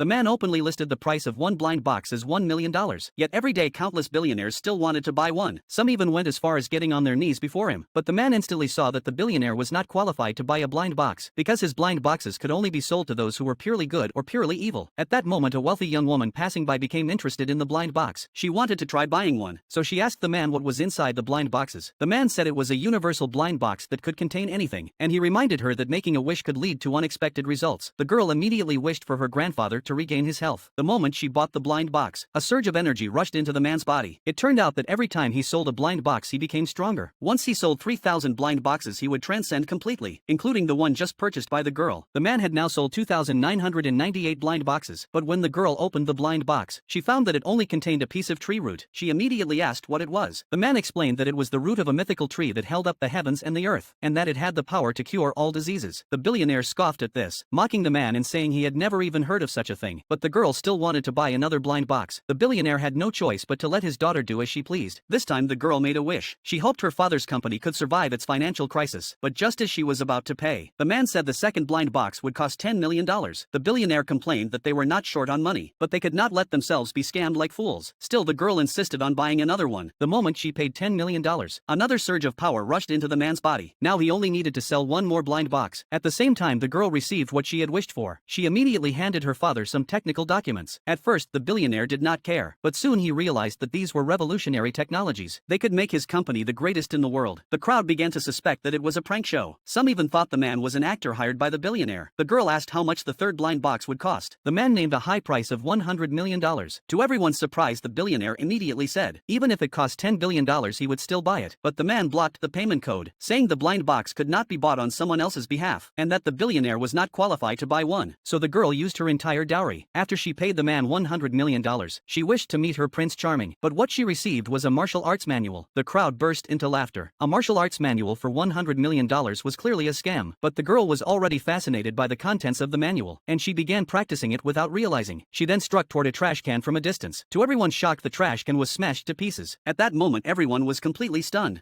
The man openly listed the price of one blind box as $1 million. Yet every day countless billionaires still wanted to buy one. Some even went as far as getting on their knees before him. But the man instantly saw that the billionaire was not qualified to buy a blind box, because his blind boxes could only be sold to those who were purely good or purely evil. At that moment a wealthy young woman passing by became interested in the blind box. She wanted to try buying one, so she asked the man what was inside the blind boxes. The man said it was a universal blind box that could contain anything, and he reminded her that making a wish could lead to unexpected results. The girl immediately wished for her grandfather to regain his health. The moment she bought the blind box, a surge of energy rushed into the man's body. It turned out that every time he sold a blind box he became stronger. Once he sold 3,000 blind boxes he would transcend completely, including the one just purchased by the girl. The man had now sold 2,998 blind boxes, but when the girl opened the blind box, she found that it only contained a piece of tree root. She immediately asked what it was. The man explained that it was the root of a mythical tree that held up the heavens and the earth, and that it had the power to cure all diseases. The billionaire scoffed at this, mocking the man and saying he had never even heard of such a thing. But the girl still wanted to buy another blind box. The billionaire had no choice but to let his daughter do as she pleased. This time the girl made a wish. She hoped her father's company could survive its financial crisis. But just as she was about to pay, the man said the second blind box would cost $10 million. The billionaire complained that they were not short on money, but they could not let themselves be scammed like fools. Still the girl insisted on buying another one. The moment she paid $10 million, another surge of power rushed into the man's body. Now he only needed to sell one more blind box. At the same time the girl received what she had wished for. She immediately handed her father some technical documents. At first the billionaire did not care, but soon he realized that these were revolutionary technologies. They could make his company the greatest in the world. The crowd began to suspect that it was a prank show. Some even thought the man was an actor hired by the billionaire. The girl asked how much the third blind box would cost. The man named a high price of $100 million. To everyone's surprise the billionaire immediately said, even if it cost $10 billion he would still buy it. But the man blocked the payment code, saying the blind box could not be bought on someone else's behalf, and that the billionaire was not qualified to buy one. So the girl used her entire dowry. After she paid the man $100 million, she wished to meet her Prince Charming, but what she received was a martial arts manual. The crowd burst into laughter. A martial arts manual for $100 million was clearly a scam, but the girl was already fascinated by the contents of the manual, and she began practicing it without realizing. She then struck toward a trash can from a distance. To everyone's shock the trash can was smashed to pieces. At that moment everyone was completely stunned.